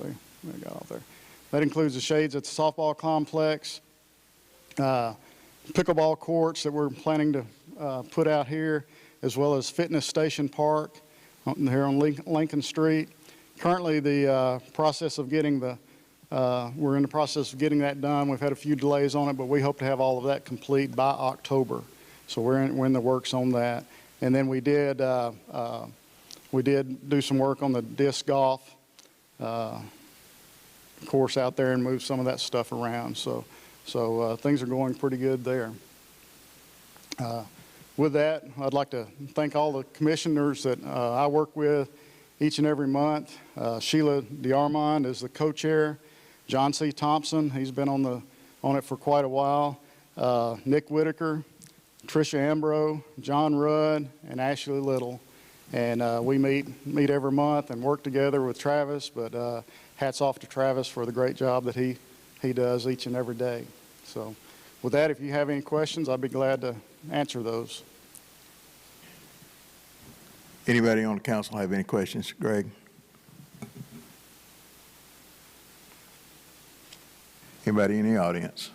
see, what I got out there. That includes the shades at the softball complex, pickleball courts that we're planning to put out here, as well as Fitness Station Park here on Lincoln Street. Currently, the process of getting we're in the process of getting that done. We've had a few delays on it, but we hope to have all of that complete by October. So we're in the works on that. And then we did do some work on the disc golf course out there and move some of that stuff around. So things are going pretty good there. With that, I'd like to thank all the commissioners that I work with each and every month. Sheila DeArmond is the co-chair. John C. Thompson, he's been on it for quite a while. Nick Whitaker, Tricia Ambro, John Rudd, and Ashley Little. And we meet every month and work together with Travis, but hats off to Travis for the great job that he does each and every day. So with that, if you have any questions, I'd be glad to answer those. Anybody on the council have any questions? Greg? Anybody in the audience?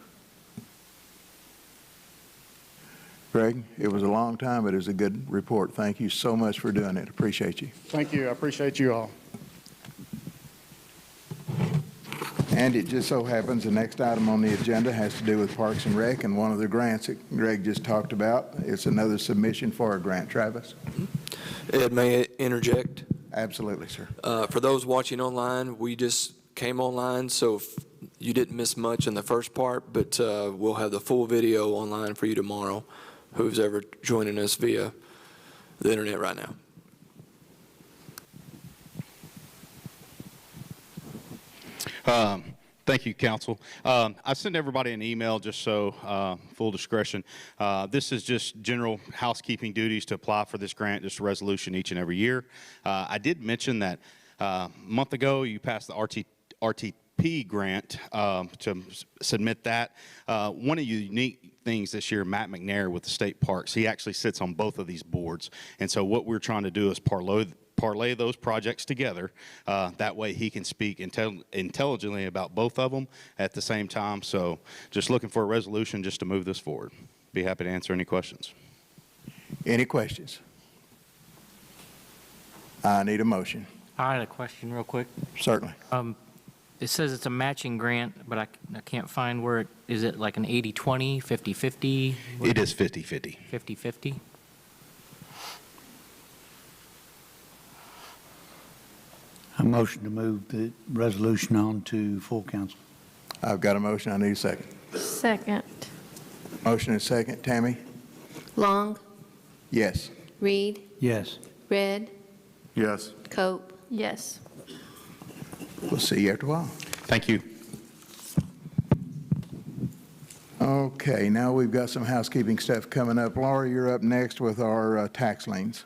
Greg, it was a long time, but it was a good report. Thank you so much for doing it. Appreciate you. Thank you. I appreciate you all. And it just so happens the next item on the agenda has to do with Parks and Rec and one of the grants that Greg just talked about. It's another submission for a grant. Travis? Ed, may I interject? Absolutely, sir. For those watching online, we just came online, so you didn't miss much in the first part, but we'll have the full video online for you tomorrow, who's ever joining us via the internet right now. Thank you, Council. I sent everybody an email just so full discretion. This is just general housekeeping duties to apply for this grant, just a resolution each and every year. I did mention that a month ago you passed the RTP grant to submit that. One of the unique things this year, Matt McNair with the state parks, he actually sits on both of these boards. And so what we're trying to do is parlay those projects together. That way he can speak intelligently about both of them at the same time. So just looking for a resolution just to move this forward. Be happy to answer any questions. Any questions? I need a motion. I had a question real quick. Certainly. It says it's a matching grant, but I can't find where it is. It like an 80-20, 50-50? It is 50-50. 50-50? I motion to move the resolution on to full council. I've got a motion. I need a second. Second. Motion and second. Tammy? Long, Yes. Reed, Yes. Red, Yes. Cope. Yes. We'll see you after a while. Thank you. Okay, now we've got some housekeeping stuff coming up. Laura, you're up next with our tax liens.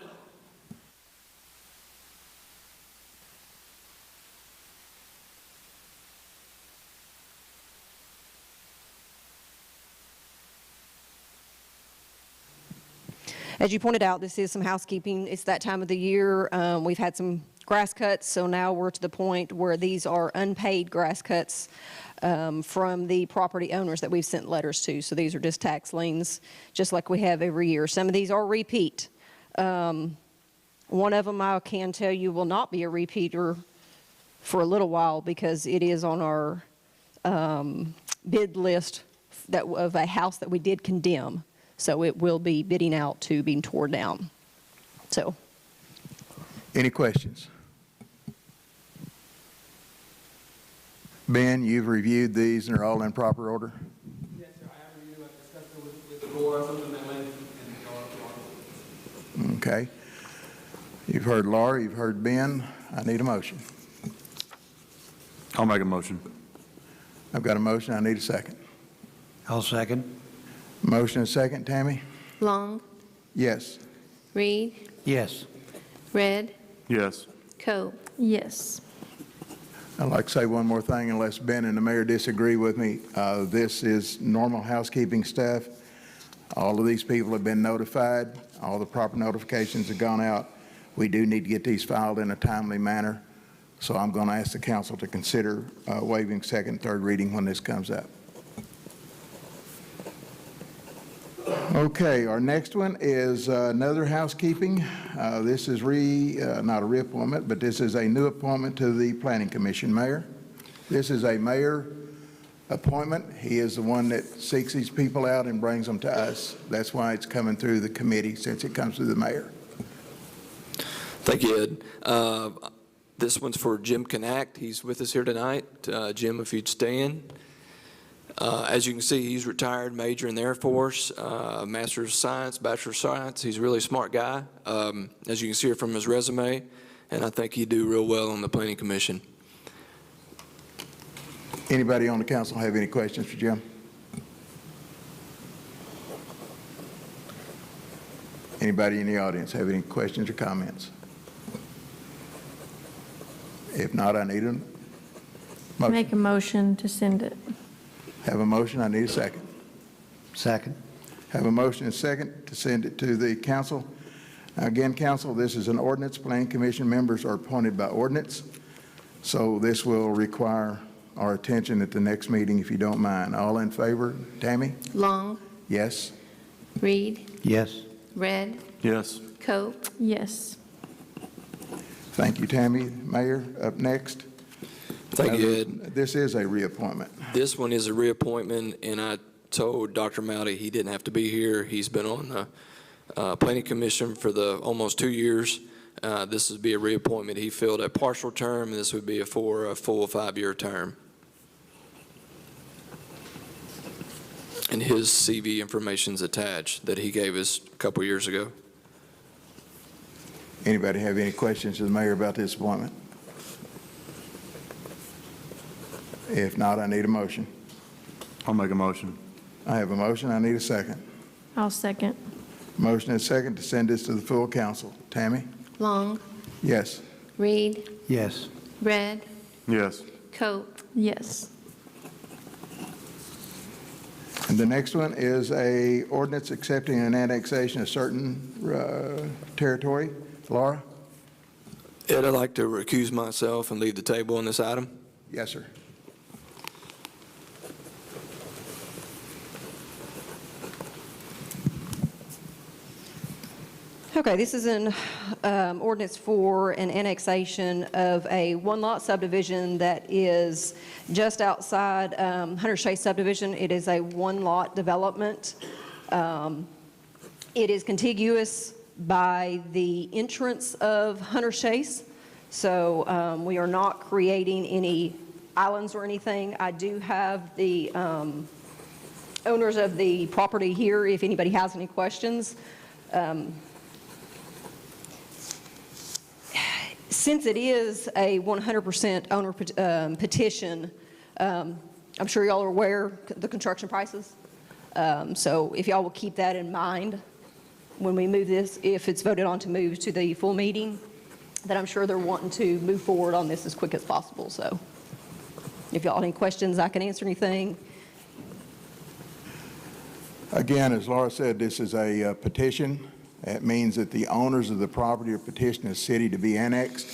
As you pointed out, this is some housekeeping. It's that time of the year. We've had some grass cuts, so now we're to the point where these are unpaid grass cuts from the property owners that we've sent letters to. So these are just tax liens, just like we have every year. Some of these are repeat. One of them I can tell you will not be a repeater for a little while because it is on our bid list of a house that we did condemn. So it will be bidding out to being torn down. So. Any questions? Ben, you've reviewed these and they're all in proper order? Yes, sir. I have reviewed. I've discussed it with the board, some of them and Okay. You've heard Laura, you've heard Ben. I need a motion. I'll make a motion. I've got a motion. I need a second. I'll second. Motion and second. Tammy? Long, Yes. Reed, Yes. Red, Yes. Cope. Yes. I'd like to say one more thing, unless Ben and the mayor disagree with me. This is normal housekeeping stuff. All of these people have been notified. All the proper notifications have gone out. We do need to get these filed in a timely manner. So I'm going to ask the council to consider waiving second and third reading when this comes up. Okay, our next one is another housekeeping. This is not a reappointment, but this is a new appointment to the Planning Commission. Mayor, this is a mayor appointment. He is the one that seeks these people out and brings them to us. That's why it's coming through the committee, since it comes through the mayor. Thank you, Ed. This one's for Jim Canact. He's with us here tonight. Jim, if you'd stand. As you can see, he's retired, major in the Air Force, Master's of Science, Bachelor of Science. He's a really smart guy, as you can see from his resume, and I think he'd do real well on the Planning Commission. Anybody on the council have any questions for Jim? Anybody in the audience have any questions or comments? If not, I need a motion. Make a motion to send it. Have a motion, I need a second. Second. Have a motion and a second to send it to the council. Now, again, council, this is an ordinance. Planning Commission members are appointed by ordinance. So this will require our attention at the next meeting, if you don't mind. All in favor? Tammy? Long, Yes? Reed, Yes. Red, Yes. Cope, Yes. Thank you, Tammy. Mayor, up next. Thank you, Ed. This is a reappointment. This one is a reappointment, and I told Dr. Mowdy he didn't have to be here. He's been on the Planning Commission for almost 2 years. This would be a reappointment. He filled a partial term, and this would be for a full 5-year term. And his CV information's attached that he gave us a couple years ago. Anybody have any questions to the mayor about this appointment? If not, I need a motion. I'll make a motion. I have a motion, I need a second. I'll second. Motion and second to send this to the full council. Tammy? Long, Yes. Reed, Yes. Red, Yes. Cope, Yes. And the next one is a ordinance accepting an annexation of certain territory. Laura? Ed, I'd like to recuse myself and leave the table on this item. Yes, sir. Okay, this is an ordinance for an annexation of a one-lot subdivision that is just outside Hunter's Chase subdivision. It is a one-lot development. It is contiguous by the entrance of Hunter's Chase, so we are not creating any islands or anything. I do have the owners of the property here if anybody has any questions. Since it is a 100% owner petition, I'm sure y'all are aware of the construction prices. So if y'all will keep that in mind when we move this, if it's voted on to move to the full meeting, then I'm sure they're wanting to move forward on this as quick as possible. So if y'all have any questions, I can answer anything. Again, as Laura said, this is a petition. That means that the owners of the property are petitioning the city to be annexed.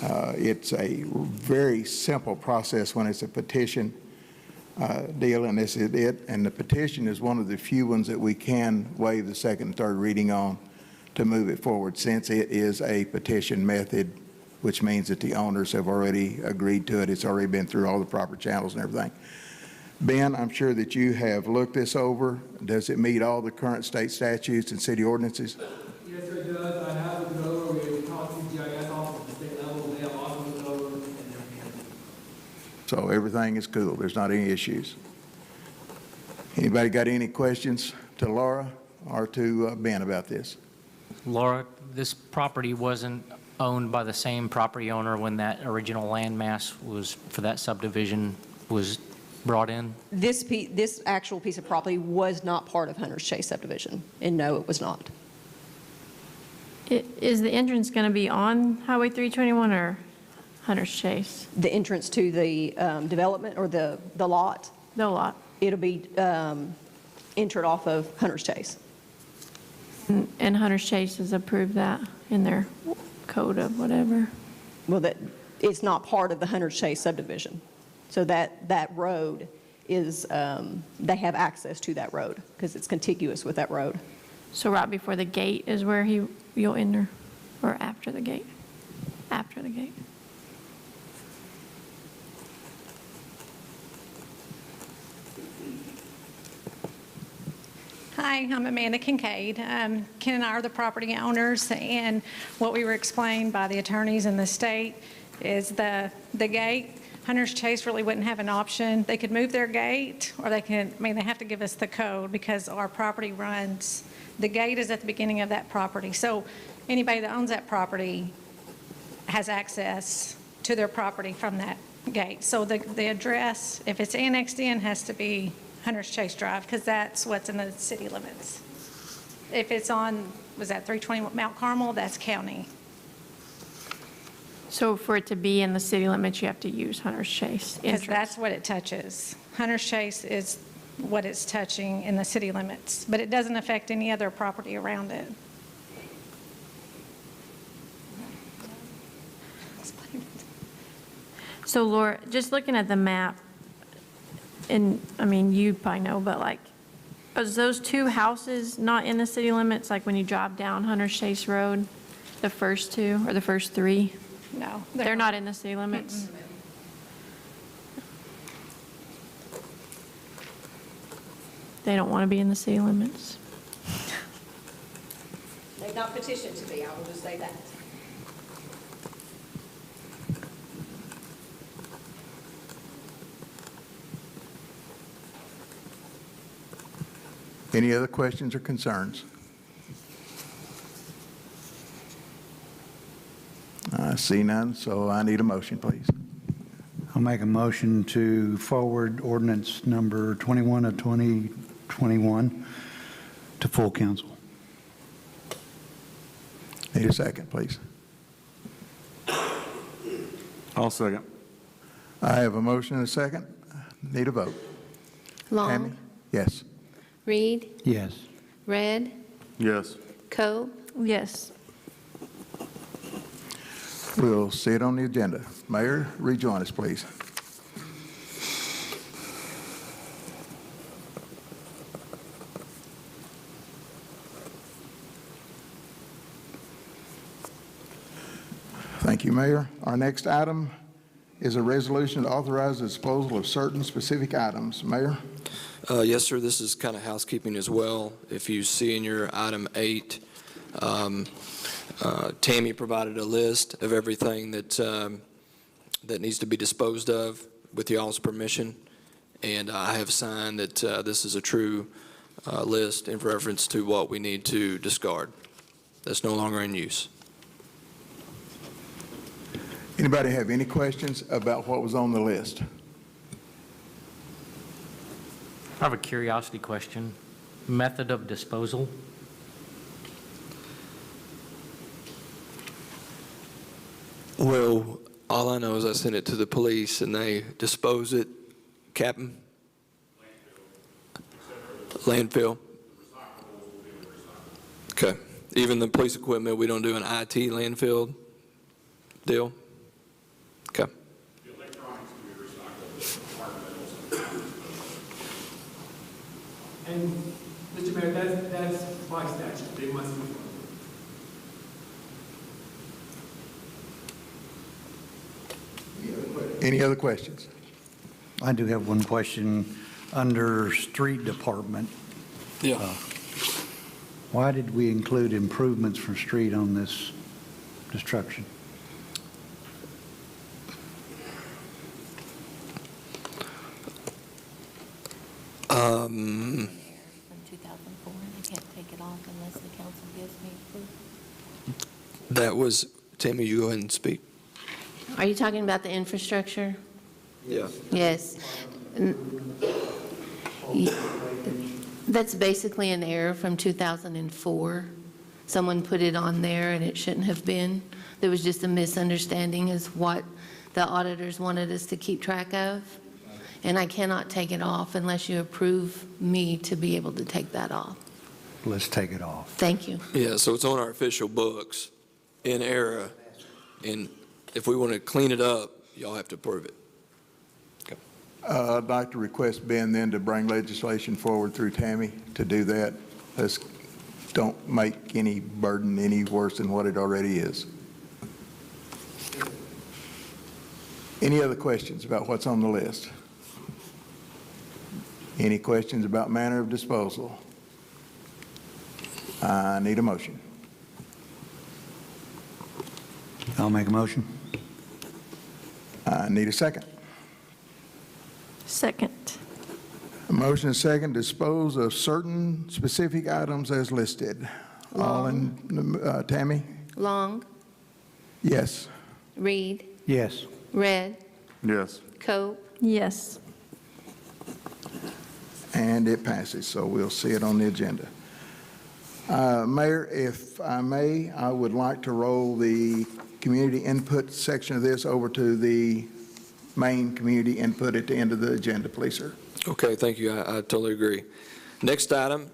It's a very simple process when it's a petition deal, and this is it. And the petition is one of the few ones that we can waive the second and third reading on to move it forward, since it is a petition method, which means that the owners have already agreed to it. It's already been through all the proper channels and everything. Ben, I'm sure that you have looked this over. Does it meet all the current state statutes and city ordinances? Yes, sir, it does. I have looked it over. We talked to GIS office at the state level. They have also looked it over, and everything. So everything is cool. There's not any issues. Anybody got any questions to Laura or to Ben about this? Laura, this property wasn't owned by the same property owner when that original landmass was, for that subdivision, was brought in? This actual piece of property was not part of Hunter's Chase subdivision, and no, it was not. Is the entrance going to be on Highway 321 or Hunter's Chase? The entrance to the development or the lot, The lot. it'll be entered off of Hunter's Chase. And Hunter's Chase has approved that in their code of whatever. Well, that it's not part of the Hunter's Chase subdivision. So that road is, they have access to that road because it's contiguous with that road. So right before the gate is where you'll enter, or after the gate? After the gate. Hi, I'm Amanda Kincaid. Ken and I are the property owners, and what we were explained by the attorneys in the state is the gate, Hunter's Chase really wouldn't have an option. They could move their gate, or they have to give us the code because our property runs, the gate is at the beginning of that property. So anybody that owns that property has access to their property from that gate. So the address, if it's annexed in, has to be Hunter's Chase Drive, because that's what's in the city limits. If it's on, was that 320 Mount Carmel, that's county. So for it to be in the city limits, you have to use Hunter's Chase Because entrance? that's what it touches. Hunter's Chase is what it's touching in the city limits, but it doesn't affect any other property around it. So Laura, just looking at the map, and, I mean, you probably know, but like, is those two houses not in the city limits, like when you drive down Hunter's Chase Road, the first two, or the first three? No. They're not in the city limits? They don't want to be in the city limits? They've not petitioned to be, I will just say that. Any other questions or concerns? I see none, so I need a motion, please. I'll make a motion to forward ordinance number 21 of 2021 to full council. Need a second, please. I'll second. I have a motion and a second. Need a vote. Long, Tammy? Yes. Reed, Yes. Red, Yes. Coe, Yes. We'll see it on the agenda. Mayor, rejoin us, please. Thank you, Mayor. Our next item is a resolution to authorize the disposal of certain specific items. Mayor? Yes, sir, this is kind of housekeeping as well. If you see in your item 8, Tammy provided a list of everything that needs to be disposed of with y'all's permission, and I have signed that this is a true list in reference to what we need to discard that's no longer in use. Anybody have any questions about what was on the list? I have a curiosity question. Method of disposal? Well, all I know is I sent it to the police and they dispose it, Captain? Landfill. Okay. Even the police equipment, we don't do an IT landfill deal? Okay. And, Mr. Mayor, that's by statute, they must be. Any other questions? I do have one question. Under street department, Yeah. why did we include improvements for street on this destruction? From 2004, I can't take it off unless the council gives me approval. That was, Tammy, you go ahead and speak. are you talking about the infrastructure? Yeah. Yes. That's basically an error from 2004. Someone put it on there and it shouldn't have been. There was just a misunderstanding is what the auditors wanted us to keep track of. And I cannot take it off unless you approve me to be able to take that off. Let's take it off. Thank you. Yeah, so it's on our official books in error, and if we want to clean it up, y'all have to approve it. I'd like to request Ben then to bring legislation forward through Tammy to do that. Let's don't make any burden any worse than what it already is. Any other questions about what's on the list? Any questions about manner of disposal? I need a motion. I'll make a motion. I need a second. Second. A motion and second, dispose of certain specific items as listed. All in, Tammy? Long, Yes. Reed, Yes. Red, Yes. Cope, Yes. And it passes, so we'll see it on the agenda. Mayor, if I may, I would like to roll the community input section of this over to the main community input at the end of the agenda, please, sir. Okay, thank you. I totally agree. Next item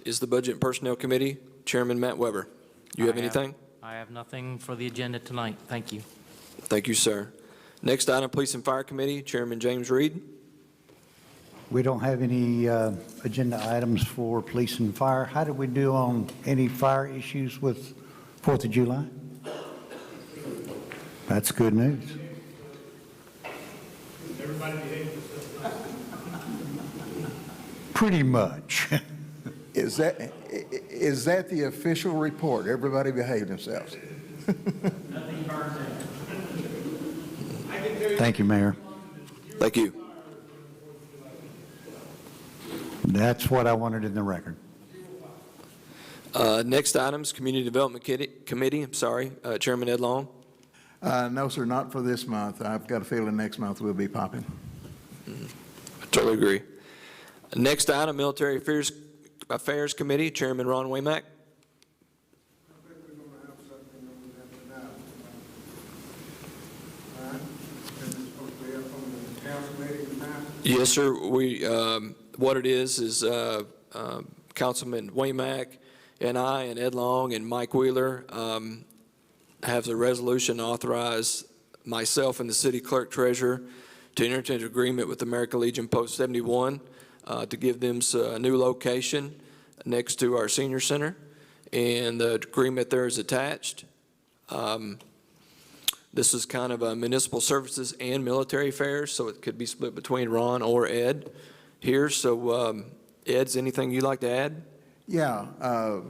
is the Budget and Personnel Committee. Chairman Matt Weber, you have anything? I have nothing for the agenda tonight. Thank you. Thank you, sir. Next item, Police and Fire Committee, Chairman James Reed. We don't have any agenda items for police and fire. How did we do on any fire issues with 4th of July? That's good news. Pretty much. Is that the official report? Everybody behaved themselves? Thank you, Mayor. Thank you. That's what I wanted in the record. Next items, Community Development Committee, Chairman Ed Long. No, sir, not for this month. I've got a feeling next month we'll be popping. I totally agree. Next item, Military Affairs Committee, Chairman Ron Waymack. Yes, sir. What it is Councilman Waymack and I and Ed Long and Mike Wheeler have the resolution to authorize myself and the city clerk treasurer to enter into an agreement with American Legion Post 71 to give them a new location next to our senior center, and the agreement there is attached. This is kind of a municipal services and military affairs, so it could be split between Ron or Ed here. So Ed's anything you'd like to add? Yeah,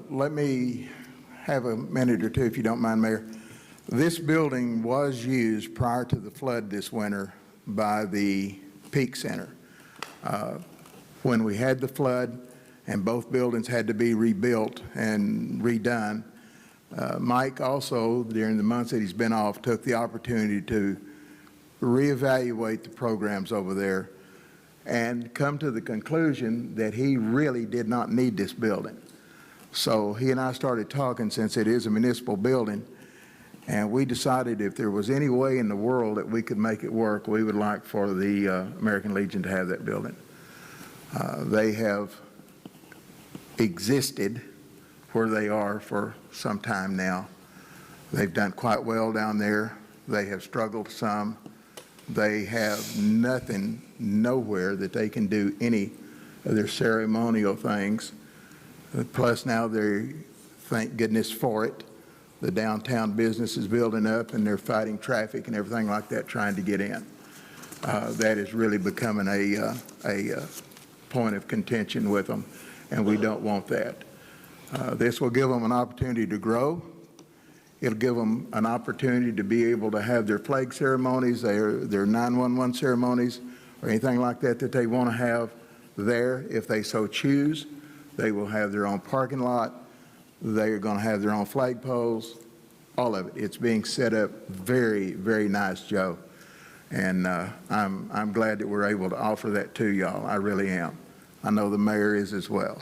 let me have a minute or two, if you don't mind, Mayor. This building was used prior to the flood this winter by the Peak Center. When we had the flood and both buildings had to be rebuilt and redone, Mike also, during the months that he's been off, took the opportunity to reevaluate the programs over there and come to the conclusion that he really did not need this building. So he and I started talking, since it is a municipal building, and we decided if there was any way in the world that we could make it work, we would like for the American Legion to have that building. They have existed where they are for some time now. They've done quite well down there. They have struggled some. They have nothing, nowhere that they can do any of their ceremonial things. Plus now they're, thank goodness for it, the downtown business is building up and they're fighting traffic and everything like that trying to get in. That is really becoming a point of contention with them, and we don't want that. This will give them an opportunity to grow. It'll give them an opportunity to be able to have their flag ceremonies, their 911 ceremonies, or anything like that that they want to have there if they so choose. They will have their own parking lot. They are going to have their own flag poles, all of it. It's being set up very, very nice, Joe. And I'm glad that we're able to offer that to y'all. I really am. I know the mayor is as well.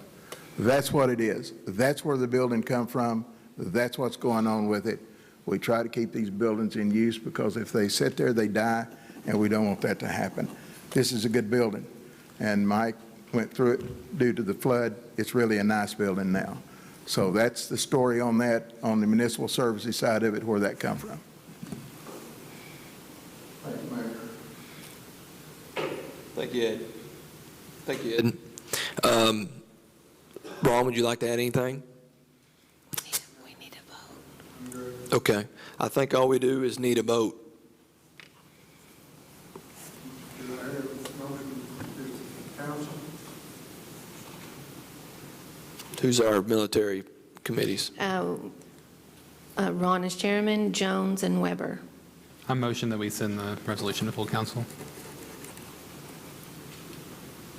That's what it is. That's where the building come from. That's what's going on with it. We try to keep these buildings in use because if they sit there, they die, and we don't want that to happen. This is a good building, and Mike went through it due to the flood. It's really a nice building now. So that's the story on that, on the municipal services side of it, where that come from. Thank you, Ed. Thank you, Ed. Ron, would you like to add anything? We need a vote. Okay. I think all we do is need a vote. Who's our military committees? Ron is chairman, Jones and Weber. I motion that we send the resolution to full council.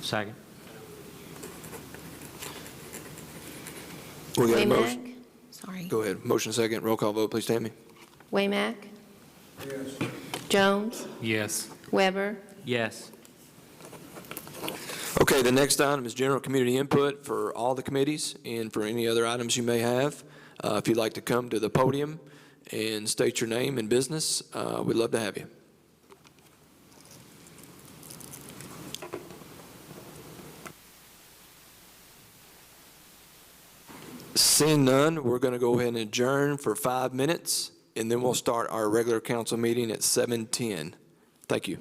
Second. We got a motion. Waymack? Sorry. Go ahead. Motion second. Roll call vote, please, Tammy. Waymack? Yes. Jones? Yes. Weber? Yes. Okay, the next item is general community input for all the committees and for any other items you may have. If you'd like to come to the podium and state your name and business, we'd love to have you. Seeing none, we're going to go ahead and adjourn for 5 minutes, and then we'll start our regular council meeting at 7:10. Thank you.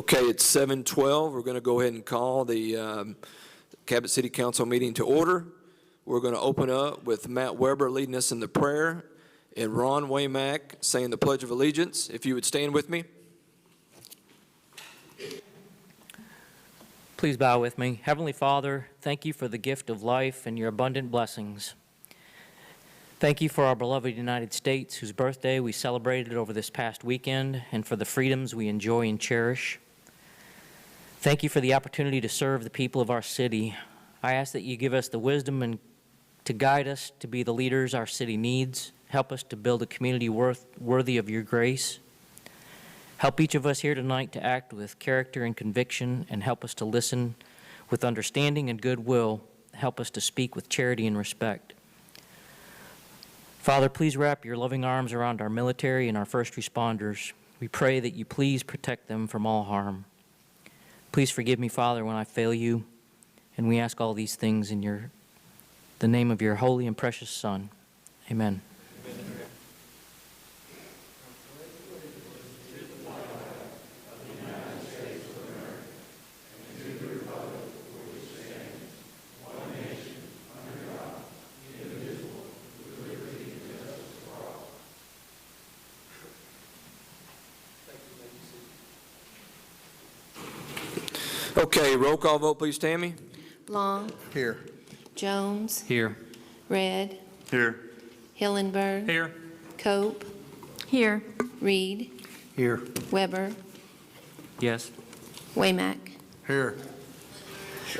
Okay, it's 7:12. We're going to go ahead and call the Cabot City Council meeting to order. We're going to open up with Matt Weber leading us in the prayer and Ron Waymack saying the Pledge of Allegiance. If you would stand with me. Please bow with me. Heavenly Father, thank you for the gift of life and your abundant blessings. Thank you for our beloved United States, whose birthday we celebrated over this past weekend, and for the freedoms we enjoy and cherish. Thank you for the opportunity to serve the people of our city. I ask that you give us the wisdom and to guide us to be the leaders our city needs. Help us to build a community worthy of your grace. Help each of us here tonight to act with character and conviction, and help us to listen with understanding and goodwill. Help us to speak with charity and respect. Father, please wrap your loving arms around our military and our first responders. We pray that you please protect them from all harm. Please forgive me, Father, when I fail you, and we ask all these things in the name of your holy and precious Son. Amen. Okay, roll call vote, please, Tammy. Long, Here. Jones, Here. Red, Here. Hillenberg. Here. Cope, Here. Reed, Here. Weber, Yes. Waymack. Here.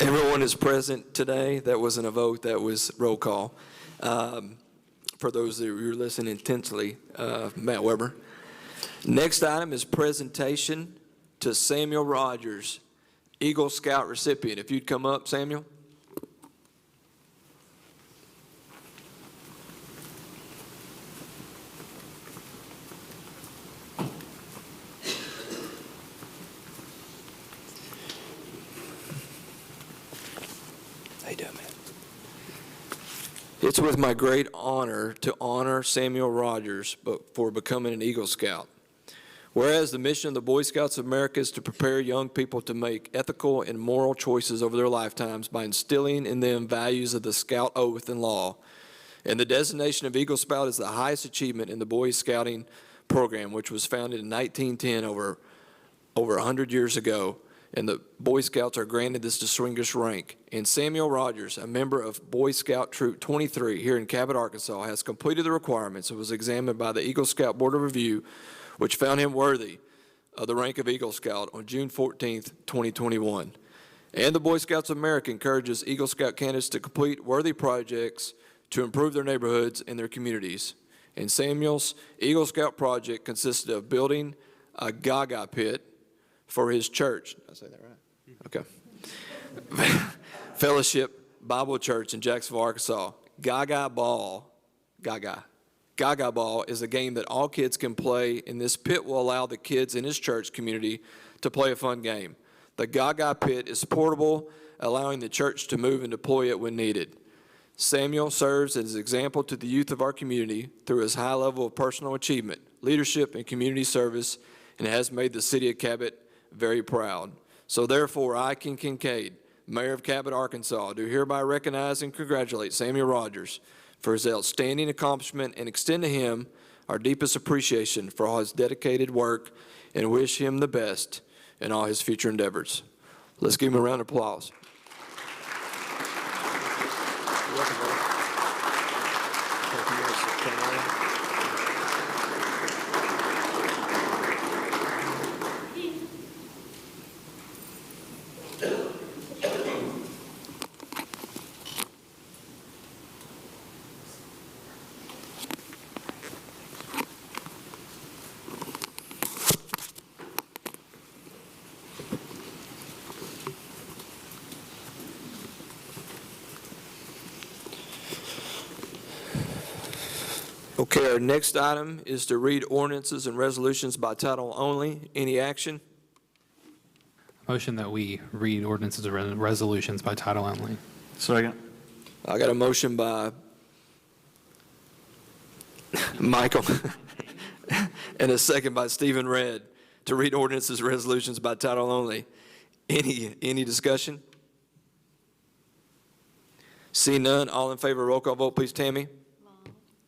Everyone is present today. That wasn't a vote, that was roll call. For those that were listening intensely, Matt Weber. Next item is presentation to Samuel Rogers, Eagle Scout recipient. If you'd come up, Samuel. How you doing, man? It's with my great honor to honor Samuel Rogers for becoming an Eagle Scout. Whereas the mission of the Boy Scouts of America is to prepare young people to make ethical and moral choices over their lifetimes by instilling in them values of the Scout oath and law. And the designation of Eagle Scout is the highest achievement in the Boy Scouting program, which was founded in 1910, over 100 years ago. And the Boy Scouts are granted this distinguished rank. And Samuel Rogers, a member of Boy Scout Troop 23 here in Cabot, Arkansas, has completed the requirements and was examined by the Eagle Scout Board of Review, which found him worthy of the rank of Eagle Scout on June 14th, 2021. And the Boy Scouts of America encourages Eagle Scout candidates to complete worthy projects to improve their neighborhoods and their communities. And Samuel's Eagle Scout project consisted of building a Gaga pit for his church. Did I say that right? Okay. Fellowship Bible Church in Jacksonville, Arkansas. Gaga Ball is a game that all kids can play, and this pit will allow the kids in his church community to play a fun game. The Gaga pit is portable, allowing the church to move and deploy it when needed. Samuel serves as an example to the youth of our community through his high level of personal achievement, leadership, and community service, and has made the city of Cabot very proud. So therefore, I, Ken Kincaid, Mayor of Cabot, Arkansas, do hereby recognize and congratulate Samuel Rogers for his outstanding accomplishment and extend to him our deepest appreciation for all his dedicated work and wish him the best in all his future endeavors. Let's give him a round of applause. Okay, our next item is to read ordinances and resolutions by title only. Any action? Motion that we read ordinances and resolutions by title only. Second. I got a motion by Michael and a second by Stephen Redd to read ordinances and resolutions by title only. Any discussion? See none, all in favor, roll call vote, please, Tammy.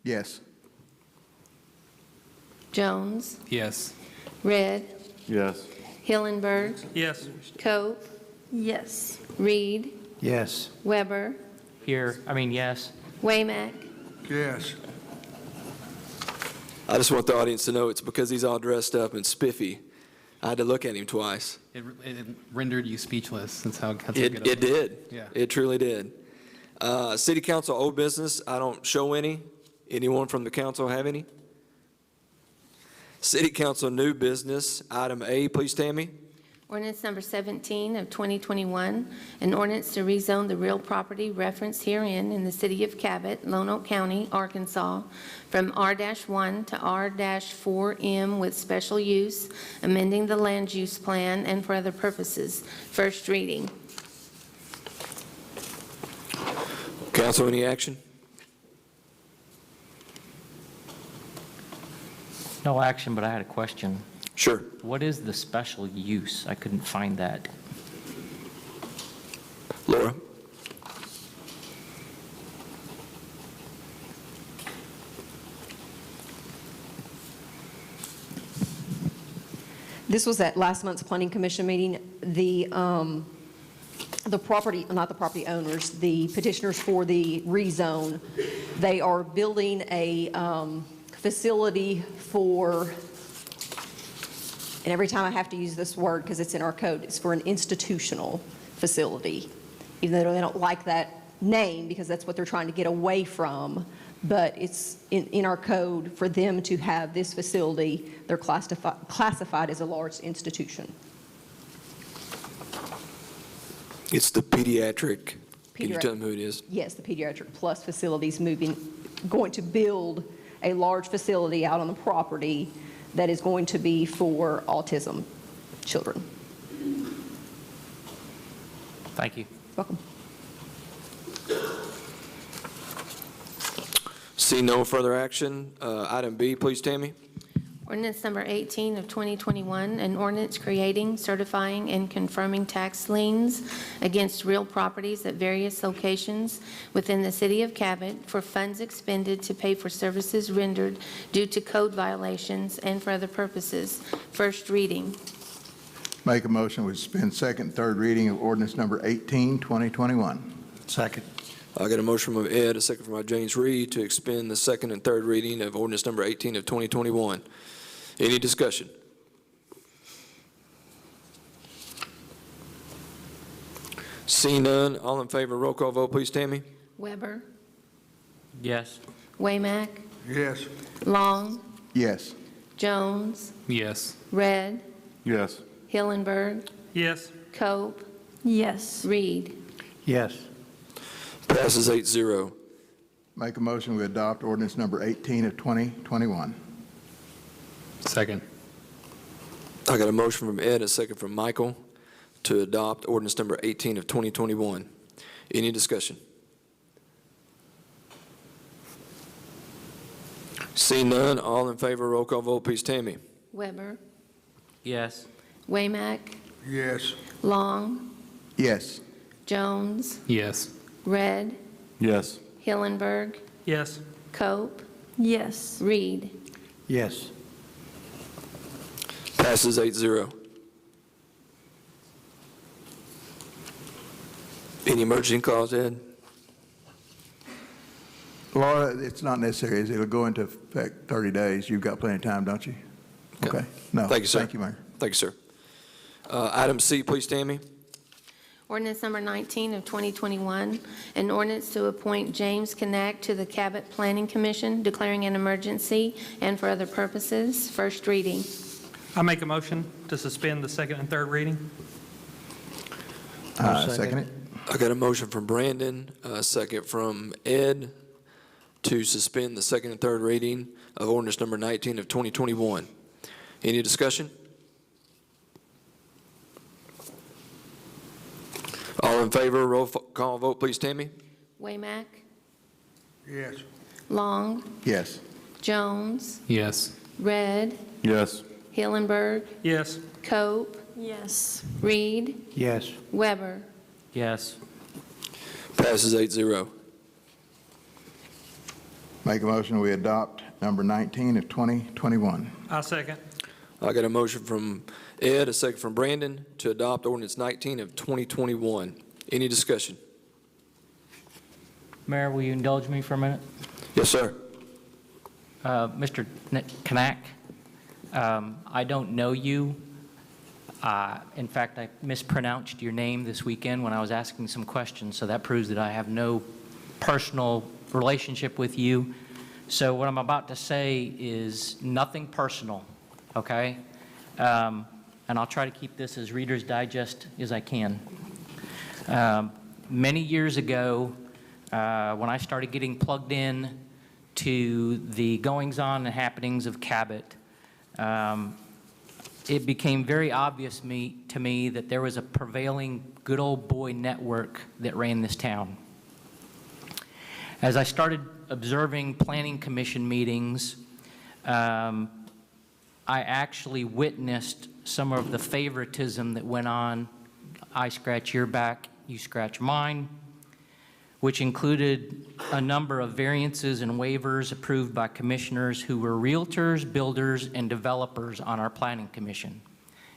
Yes. Jones, Yes. Red, Yes. Hillenberg, Yes. Cope, Yes. Reed, Yes. Weber, Yes. Waymack, Yes. I just want the audience to know it's because he's all dressed up and spiffy. I had to look at him twice. It rendered you speechless. That's how good It did. Yeah. It truly did. City council old business, I don't show any. Anyone from the council have any? City council new business, item A, please, Tammy. Ordinance number 17 of 2021, an ordinance to rezone the real property referenced herein in the city of Cabot, Lonoke County, Arkansas, from R-1 to R-4M with special use, amending the land use plan and for other purposes. First reading. Council, any action? No action, but I had a question. Sure. What is the special use? I couldn't find that. Laura? This was at last month's planning commission meeting. The property, not the property owners, the petitioners for the rezone, they are building a facility for, and every time I have to use this word because it's in our code, it's for an institutional facility. Even though they don't like that name because that's what they're trying to get away from, but it's in our code for them to have this facility, they're classified as a large institution. It's the pediatric. Can you tell them who it is? Yes, the Pediatric Plus facilities going to build a large facility out on the property that is going to be for autism children. Thank you. Welcome. See no further action. Item B, please, Tammy. Ordinance number 18 of 2021, an ordinance creating, certifying, and confirming tax liens against real properties at various locations within the city of Cabot for funds expended to pay for services rendered due to code violations and for other purposes. First reading. Make a motion we suspend second, third reading of ordinance number 18, 2021. Second. I got a motion from Ed, a second from James Reed to expend the second and third reading of ordinance number 18 of 2021. Any discussion? See none, all in favor, roll call vote, please, Tammy. Weber, Yes. Waymack, Yes. Long, Yes. Jones, Yes. Red, Yes. Hillenberg, Yes. Cope, Yes. Reed. Yes. Passes 8-0. Make a motion we adopt ordinance number 18 of 2021. Second. I got a motion from Ed, a second from Michael to adopt ordinance number 18 of 2021. Any discussion? See none, all in favor, roll call vote, please, Tammy. Weber, Yes. Waymack, Yes. Long, Yes. Jones, Yes. Red, Yes. Hillenberg, Yes. Cope, Yes. Reed. Yes. Passes 8-0. Any emergency clause, Ed? Laura, it's not necessary. It'll go into effect 30 days. You've got plenty of time, don't you? Okay. No. Thank you, sir. Thank you, Mayor. Thank you, sir. Item C, please, Tammy. Ordinance number 19 of 2021, an ordinance to appoint James Connect to the Cabot Planning Commission, declaring an emergency and for other purposes. First reading. I make a motion to suspend the second and third reading. Second it. I got a motion from Brandon, a second from Ed to suspend the second and third reading of ordinance number 19 of 2021. Any discussion? All in favor, roll call vote, please, Tammy. Waymack, Yes. Long, Yes. Jones, Yes. Red, Yes. Hillenberg, Yes. Cope, Yes. Reed, Yes. Weber. Yes. Passes 8-0. Make a motion, we adopt number 19 of 2021. I'll second. I got a motion from Ed, a second from Brandon, to adopt ordinance 19 of 2021. Any discussion? Mayor, will you indulge me for a minute? Yes, sir. Mr. Knack, I don't know you. In fact, I mispronounced your name this weekend when I was asking some questions, so that proves that I have no personal relationship with you. So what I'm about to say is nothing personal, okay? And I'll try to keep this as Reader's Digest as I can. Many years ago, when I started getting plugged in to the goings-on and happenings of Cabot, it became very obvious to me that there was a prevailing good old boy network that ran this town. As I started observing planning commission meetings, I actually witnessed some of the favoritism that went on. I scratch your back, you scratch mine, which included a number of variances and waivers approved by commissioners who were realtors, builders, and developers on our planning commission.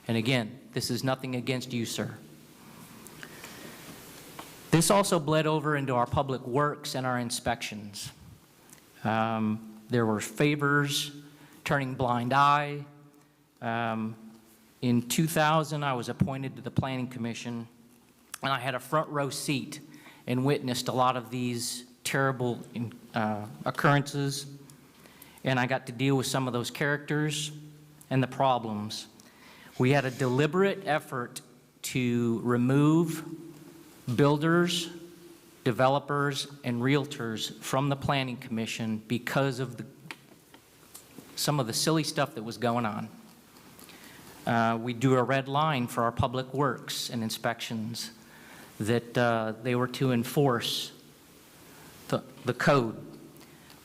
And again, this is nothing against you, sir. This also bled over into our public works and our inspections. There were favors, turning blind eye. In 2000, I was appointed to the Planning Commission, and I had a front row seat and witnessed a lot of these terrible occurrences, and I got to deal with some of those characters and the problems. We had a deliberate effort to remove builders, developers, and realtors from the Planning Commission because of some of the silly stuff that was going on. We drew a red line for our public works and inspections that they were to enforce the code.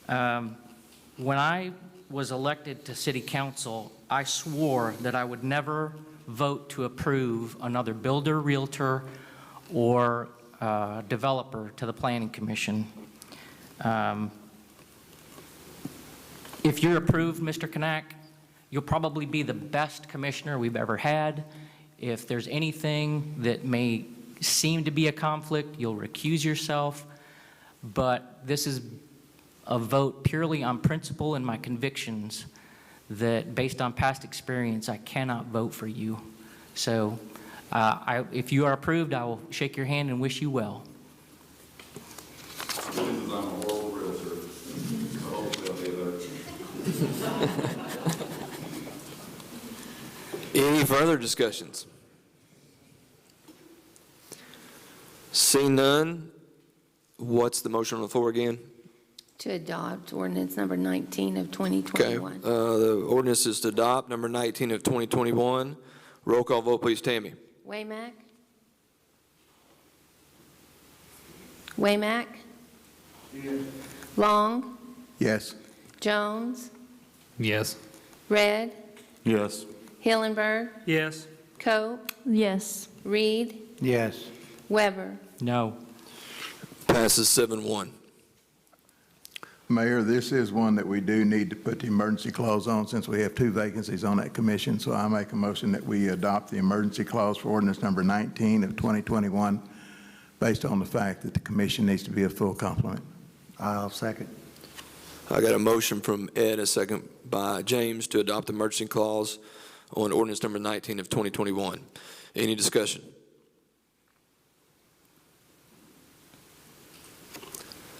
When I was elected to City Council, I swore that I would never vote to approve another builder, realtor, or developer to the Planning Commission. If you're approved, Mr. Knack, you'll probably be the best commissioner we've ever had. If there's anything that may seem to be a conflict, you'll recuse yourself. But this is a vote purely on principle and my convictions that, based on past experience, I cannot vote for you. So if you are approved, I will shake your hand and wish you well. I'm a horrible realtor. I hope they'll be there. Any further discussions? Seeing none, what's the motion on the floor again? To adopt ordinance number 19 of Okay, 2021. the ordinance is to adopt number 19 of 2021. Roll call vote, please, Tammy. Waymack? Waymack? Yes. Long? Yes. Jones? Yes. Red? Yes. Hillenberg? Yes. Cope? Yes. Reed? Yes. Weber. No. Passes 7-1. Mayor, this is one that we do need to put the emergency clause on since we have 2 vacancies on that commission. So I make a motion that we adopt the emergency clause for ordinance number 19 of 2021 based on the fact that the commission needs to be a full complement. I'll second. I got a motion from Ed, a second by James, to adopt the emergency clause on ordinance number 19 of 2021. Any discussion?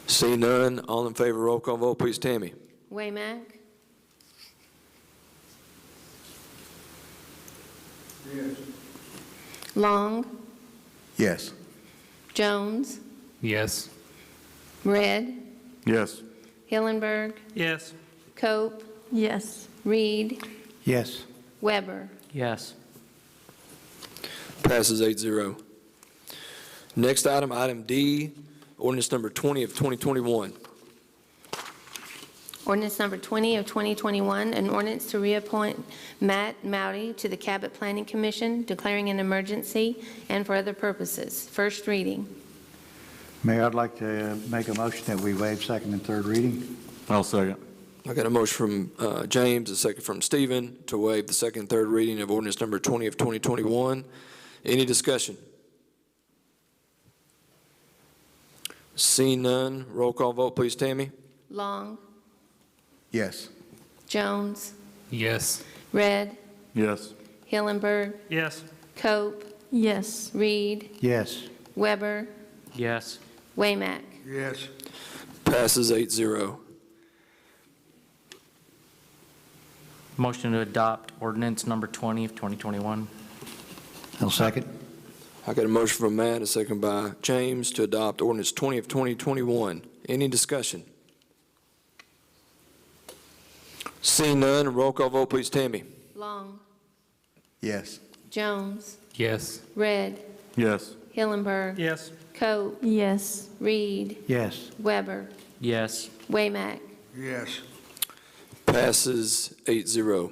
See none, all in favor, roll call vote, please, Tammy. Waymack? Yes. Long? Yes. Jones? Yes. Red? Yes. Hillenberg? Yes. Cope? Yes. Reed? Yes. Weber. Yes. Passes 8-0. Next item, item D, ordinance number 20 of 2021. Ordinance number 20 of 2021, an ordinance to reappoint Matt Mowdy to the Cabot Planning Commission, declaring an emergency and for other purposes. First reading. Mayor, I'd like to make a motion that we waive second and third reading. I'll second. I got a motion from James, a second from Stephen, to waive the second and third reading of ordinance number 20 of 2021. Any discussion? Seeing none, roll call vote, please, Tammy. Long, Yes. Jones, Yes. Red, Yes. Hillenberg, Yes. Cope, Yes. Reed, Yes. Weber, Yes. Waymack. Yes. Passes 8-0. Motion to adopt ordinance number 20 of 2021. I'll second. I got a motion from Matt, a second by James, to adopt ordinance 20 of 2021. Any discussion? Seeing none, roll call vote, please, Tammy. Long, Yes. Jones, Yes. Red, Yes. Hillenberg, Yes. Cope, Yes. Reed, Yes. Weber, Yes. Waymack. Yes. Passes 8-0.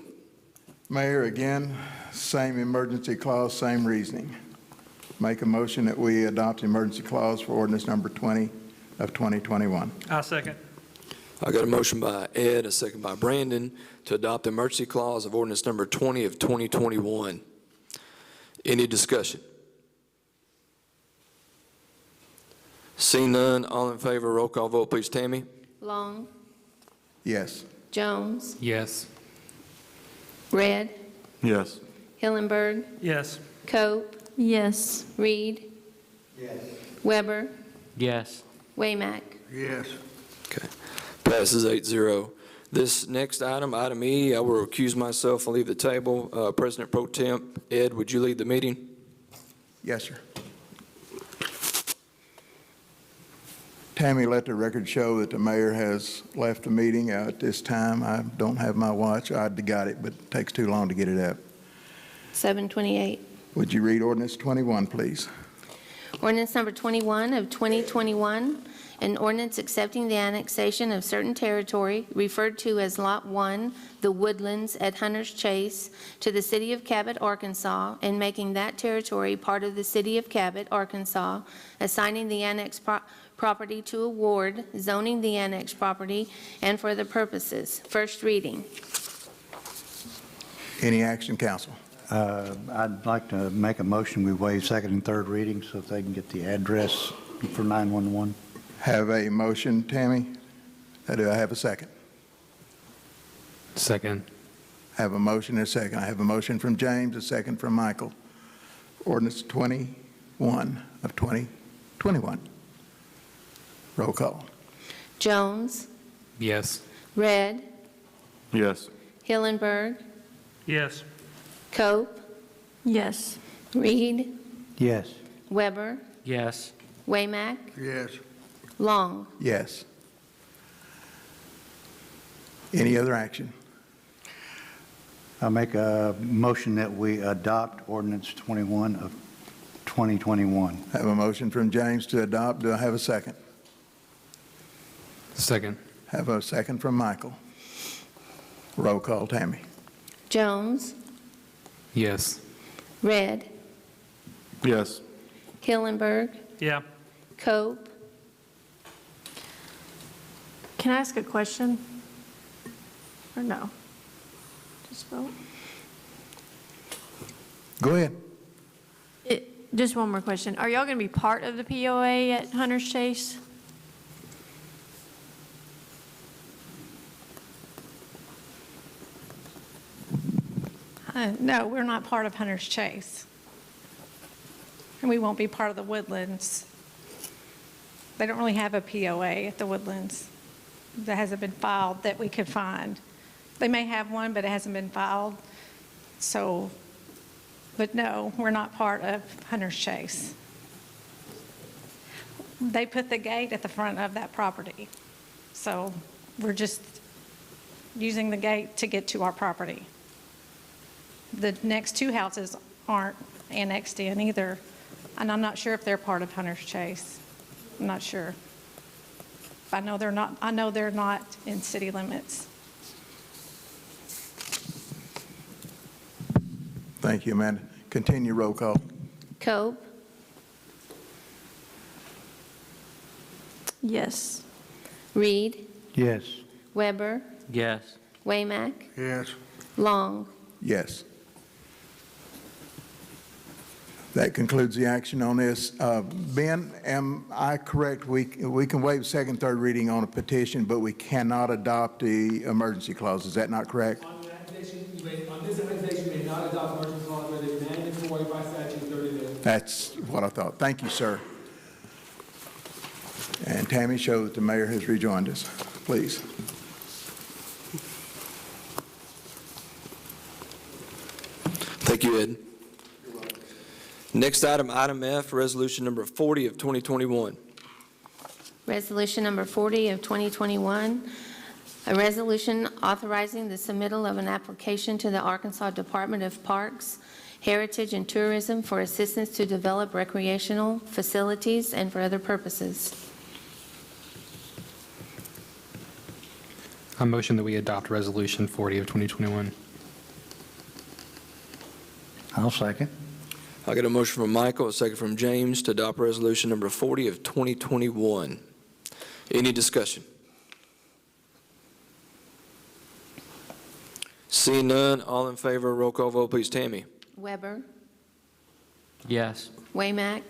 Mayor, again, same emergency clause, same reasoning. Make a motion that we adopt the emergency clause for ordinance number 20 of 2021. I'll second. I got a motion by Ed, a second by Brandon, to adopt the emergency clause of ordinance number 20 of 2021. Any discussion? Seeing none, all in favor, roll call vote, please, Tammy. Long, Yes. Jones, Yes. Red, Yes. Hillenberg, Yes. Cope, Yes. Reed, Weber, Yes. Waymack. Yes. Okay. Passes 8-0. This next item, item E, I will recuse myself and leave the table. President Pro Temp, Ed, would you lead the meeting? Yes, sir. Tammy, let the record show that the mayor has left the meeting at this time. I don't have my watch. I'd got it, but it takes too long to get it up. 728. Would you read ordinance 21, please? Ordinance number 21 of 2021, an ordinance accepting the annexation of certain territory referred to as Lot 1, the Woodlands at Hunter's Chase, to the city of Cabot, Arkansas, and making that territory part of the city of Cabot, Arkansas, assigning the annexed property to a ward, zoning the annexed property, and for the purposes. First reading. Any action, council? I'd like to make a motion, we waive second and third reading so that they can get the address for 911. Have a motion, Tammy. Do I have a second? Second. Have a motion and a second. I have a motion from James, a second from Michael. Ordinance 21 of 2021. Roll call. Jones, Yes. Red, Yes. Hillenberg, Yes. Cope, Yes. Reed, Yes. Weber, Yes. Waymack, Yes. Long. Yes. Any other action? I make a motion that we adopt ordinance 21 of 2021. Have a motion from James to adopt. Do I have a second? Second. Have a second from Michael. Roll call, Tammy. Jones, Yes. Red, Yes. Hillenberg, Yeah. Cope, Can I ask a question? Or no? Just vote? Go ahead. Just one more question. Are y'all going to be part of the POA at Hunter's Chase? No, we're not part of Hunter's Chase. And we won't be part of the Woodlands. They don't really have a POA at the Woodlands that hasn't been filed that we could find. They may have one, but it hasn't been filed. So, but no, we're not part of Hunter's Chase. They put the gate at the front of that property. So we're just using the gate to get to our property. The next two houses aren't annexed in either, and I'm not sure if they're part of Hunter's Chase. I'm not sure. I know they're not in city limits. Thank you, Amanda. Continue, roll call. Cope, Yes. Reed, Yes. Weber, Yes. Waymack, Yes. Long. Yes. That concludes the action on this. Ben, am I correct? We can waive second, third reading on a petition, but we cannot adopt the emergency clause. Is that not correct? On this annexation, you may not adopt emergency clause where it's mandatory by statute 30 days. That's what I thought. Thank you, sir. And Tammy, show that the mayor has rejoined us, please. Thank you, Ed. Next item, item F, resolution number 40 of 2021. Resolution number 40 of 2021, a resolution authorizing the submittal of an application to the Arkansas Department of Parks, Heritage, and Tourism for assistance to develop recreational facilities and for other purposes. I motion that we adopt Resolution 40 of 2021. I'll second. I got a motion from Michael, a second from James to adopt resolution number 40 of 2021. Any discussion? Seeing none, all in favor, roll call vote, please. Tammy? Weber, Yes. Waymack,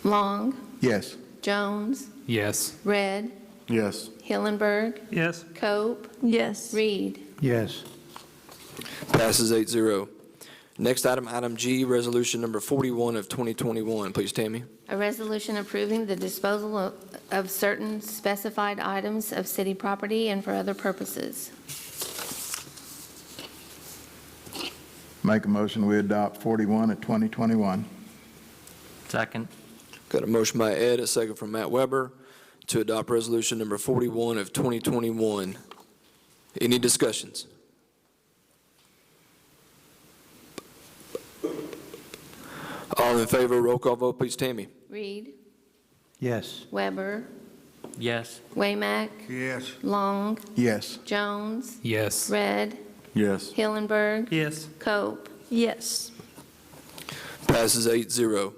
Long, Yes. Jones, Yes. Red, Yes. Hillenberg, Yes. Cope, Yes. Reed. Yes. Passes 8-0. Next item, item G, resolution number 41 of 2021. Please, Tammy. A resolution approving the disposal of certain specified items of city property and for other purposes. Make a motion, we adopt 41 of 2021. Second. Got a motion by Ed, a second from Matt Weber to adopt resolution number 41 of 2021. Any discussions? All in favor, roll call vote, please. Tammy? Reed, Yes. Weber, Yes. Waymack, Yes. Long, Yes. Jones, Yes. Red, Yes. Hillenberg, Yes. Cope. Yes. Passes 8-0.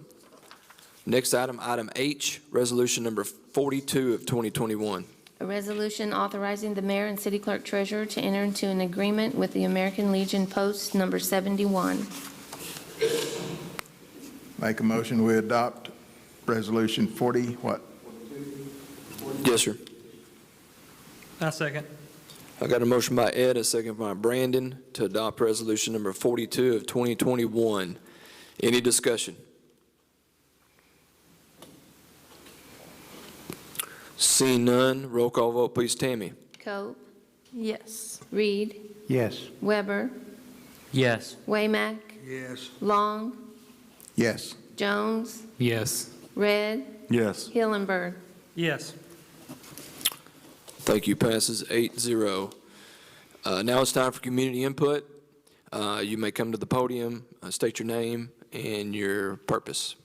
Next item, item H, resolution number 42 of 2021. A resolution authorizing the mayor and city clerk treasurer to enter into an agreement with the American Legion Post number 71. Make a motion, we adopt resolution 40, what? Yes, sir. I second. I got a motion by Ed, a second by Brandon to adopt resolution number 42 of 2021. Any discussion? Seeing none, roll call vote, please. Tammy? Cope, Yes. Reed, Yes. Weber, Yes. Waymack, Yes. Long, Yes. Jones, Yes. Red, Yes. Hillenberg. Yes. Thank you. Passes 8-0. Now it's time for community input. You may come to the podium, state your name and your purpose.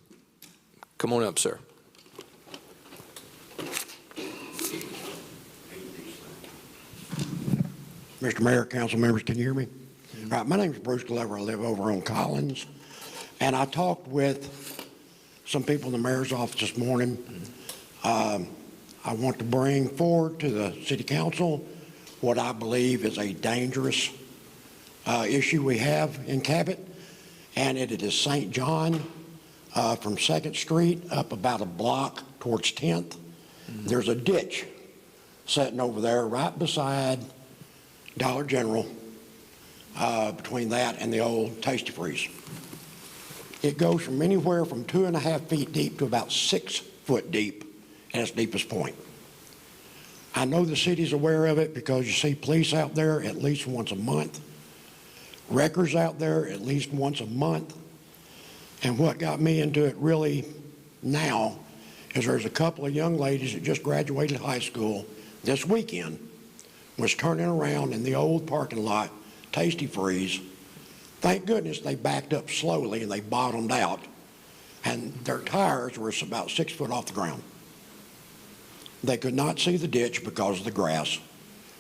Come on up, sir. Mr. Mayor, council members, can you hear me? All right, my name is Bruce Glover. I live over on Collins. And I talked with some people in the mayor's office this morning. I want to bring forward to the city council what I believe is a dangerous issue we have in Cabot. And it is St. John from 2nd Street up about a block towards 10th. There's a ditch sitting over there right beside Dollar General, between that and the old Tasty Freeze. It goes from anywhere from 2.5 feet deep to about 6 foot deep at its deepest point. I know the city's aware of it because you see police out there at least once a month, wreckers out there at least once a month. And what got me into it really now is there's a couple of young ladies that just graduated high school this weekend was turning around in the old parking lot, Tasty Freeze. Thank goodness they backed up slowly and they bottomed out, and their tires were about 6 foot off the ground. They could not see the ditch because of the grass.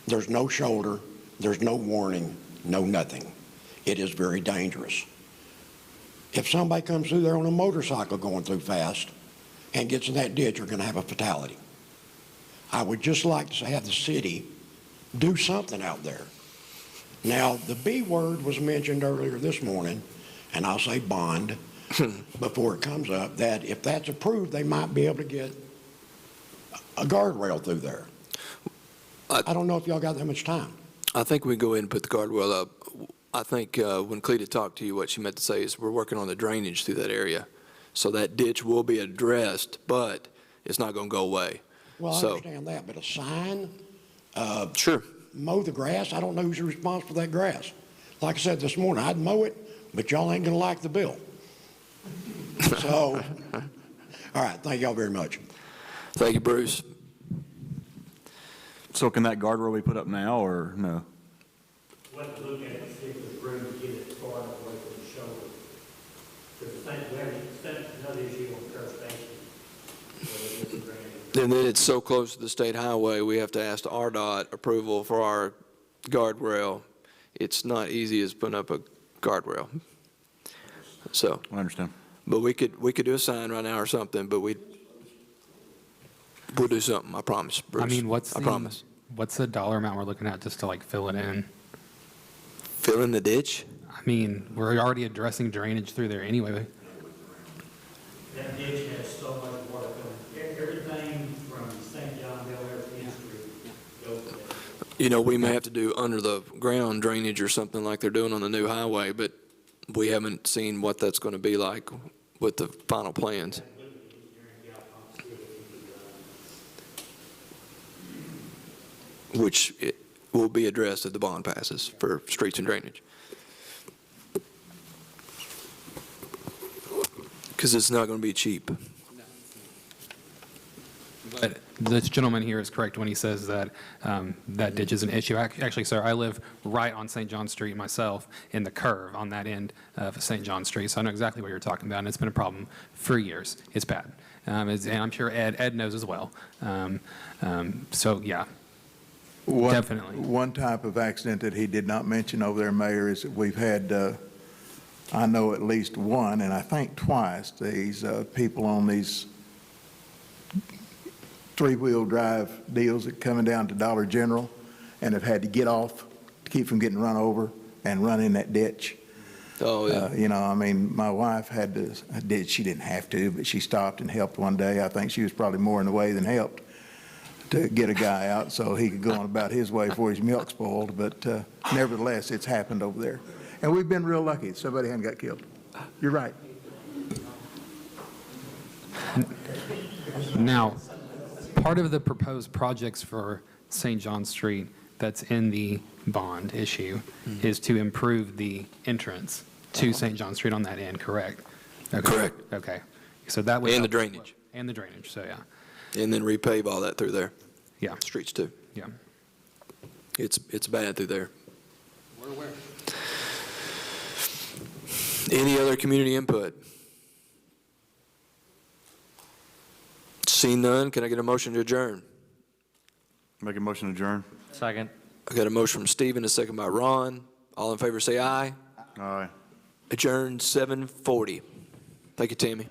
There's no shoulder, there's no warning, no nothing. It is very dangerous. If somebody comes through there on a motorcycle going through fast and gets in that ditch, you're going to have a fatality. I would just like to have the city do something out there. Now, the B word was mentioned earlier this morning, and I'll say bond before it comes up, that if that's approved, they might be able to get a guardrail through there. I don't know if y'all got that much time. I think we can go ahead and put the guardrail up. I think when Cleta talked to you, what she meant to say is we're working on the drainage through that area. So that ditch will be addressed, but it's not going to go away. Well, I understand that, but a sign, Sure. mow the grass, I don't know who's responsible for that grass. Like I said this morning, I'd mow it, but y'all ain't going to like the bill. So, all right, thank y'all very much. Thank you, Bruce. So can that guardrail be put up now, or no? We'll have to look at it and see if there's room to get it far enough away from the shoulder. Because the thing, we have another issue on Curve Station. And then it's so close to the state highway, we have to ask the RDOT approval for our guardrail. It's not easy as putting up a guardrail. So. I understand. But we could do a sign right now or something, but we'll do something, I promise, Bruce. I mean, I promise. What's the dollar amount we're looking at just to like fill it in? Fill in the ditch? I mean, we're already addressing drainage through there anyway. That ditch has so much water coming. Everything from St. John, Bel Air to Main Street goes there. You know, we may have to do under the ground drainage or something like they're doing on the new highway, but we haven't seen what that's going to be like with the final plans. Which it will be addressed at the bond passes for streets and drainage. Because it's not going to be cheap. But this gentleman here is correct when he says that that ditch is an issue. Actually, sir, I live right on St. John Street myself in the curve on that end of St. John Street, so I know exactly what you're talking about, and it's been a problem for years. It's bad. And I'm sure Ed knows as well. So, yeah. Definitely. One type of accident that he did not mention over there, Mayor, is that we've had, I know at least one, and I think twice, these people on these three-wheel drive deals that coming down to Dollar General and have had to get off to keep from getting run over and run in that ditch. Oh, yeah. You know, I mean, my wife had to, she didn't have to, but she stopped and helped one day. I think she was probably more in the way than helped to get a guy out so he could go on about his way before his milk spoiled. But nevertheless, it's happened over there. And we've been real lucky. Somebody hadn't got killed. You're right. Now, part of the proposed projects for St. John Street that's in the bond issue is to improve the entrance to St. John Street on that end, correct? Okay. Correct. Okay. So that would And the help- drainage. And the drainage, so yeah. And then repave all that through there. Yeah. Streets too. Yeah. It's bad through there. We're aware. Any other community input? Seeing none, can I get a motion to adjourn? Make a motion to adjourn. Second. I got a motion from Stephen, a second by Ron. All in favor say aye. Aye. Adjourned 7:40. Thank you, Tammy.